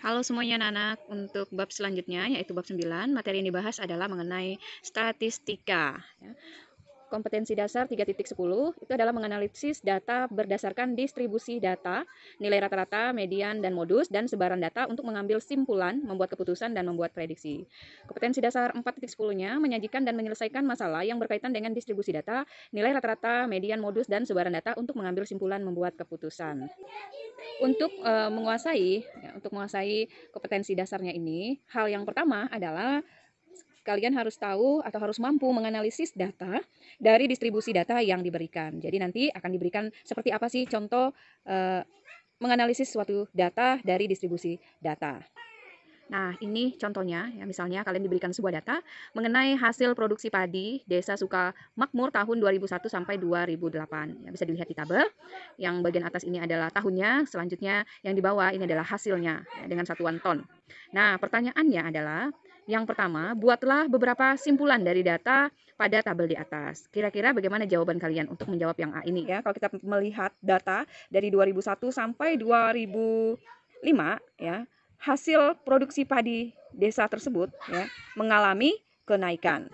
Halo semuanya anak-anak, untuk bab selanjutnya yaitu bab 9, materi yang dibahas adalah mengenai statistika. Ya. Kompetensi dasar 3.10 itu adalah menganalisis data berdasarkan distribusi data, nilai rata-rata, median, dan modus, dan sebaran data untuk mengambil simpulan, membuat keputusan, dan membuat prediksi. Kompetensi dasar 4.10-nya menyajikan dan menyelesaikan masalah yang berkaitan dengan distribusi data, nilai rata-rata, median, modus, dan sebaran data untuk mengambil simpulan, membuat keputusan. Untuk menguasai kompetensi dasarnya ini, hal yang pertama adalah kalian harus tahu atau harus mampu menganalisis data dari distribusi data yang diberikan. Jadi nanti akan diberikan seperti apa sih contoh menganalisis suatu data dari distribusi data. Nah, ini contohnya ya, misalnya kalian diberikan sebuah data mengenai hasil produksi padi Desa Sukamakmur tahun 2001 sampai 2008. Ya, bisa dilihat di tabel. Yang bagian atas ini adalah tahunnya, selanjutnya yang di bawah ini adalah hasilnya ya, dengan satuan ton. Nah, pertanyaannya adalah yang pertama, buatlah beberapa simpulan dari data pada tabel di atas. Kira-kira bagaimana jawaban kalian untuk menjawab yang A ini ya? Kalau kita melihat data dari 2001 sampai 2005 ya, hasil produksi padi desa tersebut ya mengalami kenaikan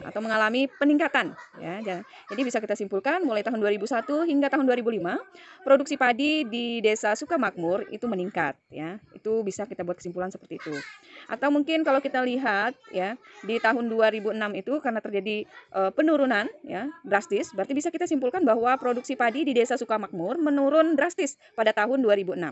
atau mengalami peningkatan ya. Jadi bisa kita simpulkan mulai tahun 2001 hingga tahun 2005 produksi padi di Desa Sukamakmur itu meningkat ya. Itu bisa kita buat kesimpulan seperti itu. Atau mungkin kalau kita lihat ya di tahun 2006 itu karena terjadi penurunan ya drastis, berarti bisa kita simpulkan bahwa produksi padi di Desa Sukamakmur menurun drastis pada tahun 2006.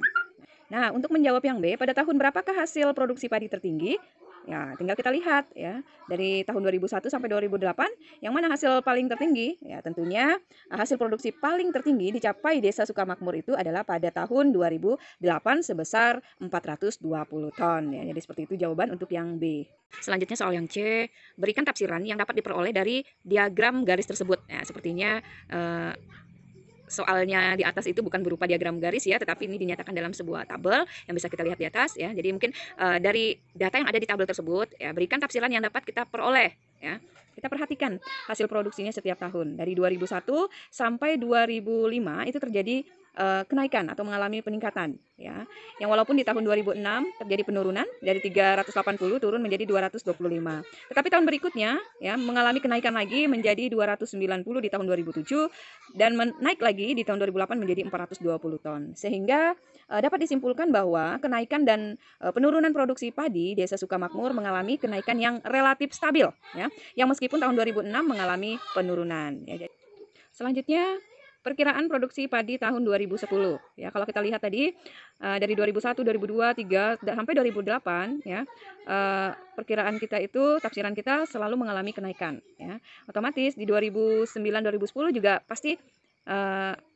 Nah, untuk menjawab yang B, pada tahun berapakah hasil produksi padi tertinggi? Ya, tinggal kita lihat ya. Dari tahun 2001 sampai 2008, yang mana hasil paling tertinggi? Ya, tentunya hasil produksi paling tertinggi dicapai Desa Sukamakmur itu adalah pada tahun 2008 sebesar 420 ton ya. Jadi seperti itu jawaban untuk yang B. Selanjutnya soal yang C, berikan tafsiran yang dapat diperoleh dari diagram garis tersebut. Ya, sepertinya soalnya di atas itu bukan berupa diagram garis ya, tetapi ini dinyatakan dalam sebuah tabel yang bisa kita lihat di atas ya. Jadi mungkin dari data yang ada di tabel tersebut ya, berikan tafsiran yang dapat kita peroleh ya. Kita perhatikan hasil produksinya setiap tahun. Dari 2001 sampai 2005 itu terjadi kenaikan atau mengalami peningkatan ya. Yang walaupun di tahun 2006 terjadi penurunan dari 380 turun menjadi 225. Tetapi tahun berikutnya ya mengalami kenaikan lagi menjadi 290 di tahun 2007 dan naik lagi di tahun 2008 menjadi 420 ton. Sehingga dapat disimpulkan bahwa kenaikan dan penurunan produksi padi Desa Sukamakmur mengalami kenaikan yang relatif stabil ya. Yang meskipun tahun 2006 mengalami penurunan ya. Selanjutnya perkiraan produksi padi tahun 2010 ya. Kalau kita lihat tadi dari 2001, 2002, 3 sampai 2008 ya. Perkiraan kita itu tafsiran kita selalu mengalami kenaikan ya. Otomatis di 2009, 2010 juga pasti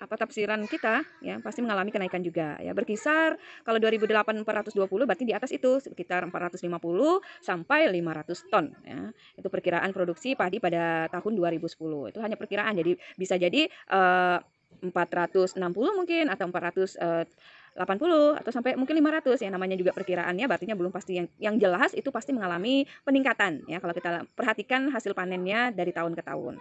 tafsiran kita ya pasti mengalami kenaikan juga ya. Berkisar kalau 2008 420 berarti di atas itu sekitar 450 sampai 500 ton ya. Itu perkiraan produksi padi pada tahun 2010. Itu hanya perkiraan. Jadi bisa jadi 460 mungkin atau 480 atau sampai mungkin 500 ya, namanya juga perkiraannya, berarti belum pasti. Yang jelas itu pasti mengalami peningkatan ya kalau kita perhatikan hasil panennya dari tahun ke tahun.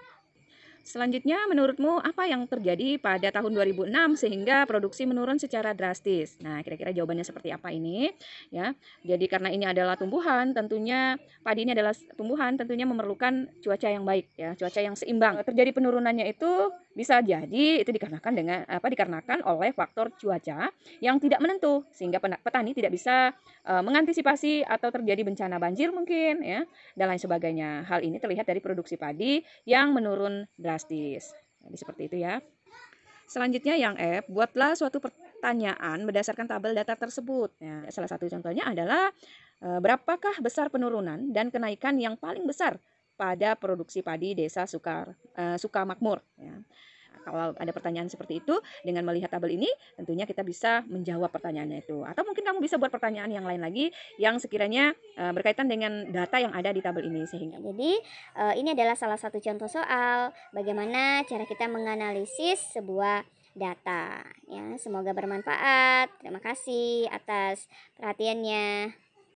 Selanjutnya, menurutmu apa yang terjadi pada tahun 2006 sehingga produksi menurun secara drastis? Nah, kira-kira jawabannya seperti apa ini? Ya, jadi karena ini adalah tumbuhan, tentunya padi ini adalah tumbuhan, tentunya memerlukan cuaca yang baik, ya, cuaca yang seimbang. Terjadi penurunannya itu bisa jadi itu dikarenakan oleh faktor cuaca yang tidak menentu, sehingga petani tidak bisa mengantisipasi atau terjadi bencana banjir mungkin, ya, dan lain sebagainya. Hal ini terlihat dari produksi padi yang menurun drastis. Jadi seperti itu ya. Selanjutnya yang F, buatlah suatu pertanyaan berdasarkan tabel data tersebut. Ya, salah satu contohnya adalah berapakah besar penurunan dan kenaikan yang paling besar pada produksi padi Desa Sukamakmur. Ya. Kalau ada pertanyaan seperti itu, dengan melihat tabel ini, tentunya kita bisa menjawab pertanyaannya itu. Atau mungkin kamu bisa buat pertanyaan yang lain lagi yang sekiranya berkaitan dengan data yang ada di tabel ini. Jadi, ini adalah salah satu contoh soal bagaimana cara kita menganalisis sebuah data. Ya, semoga bermanfaat. Terima kasih atas perhatiannya.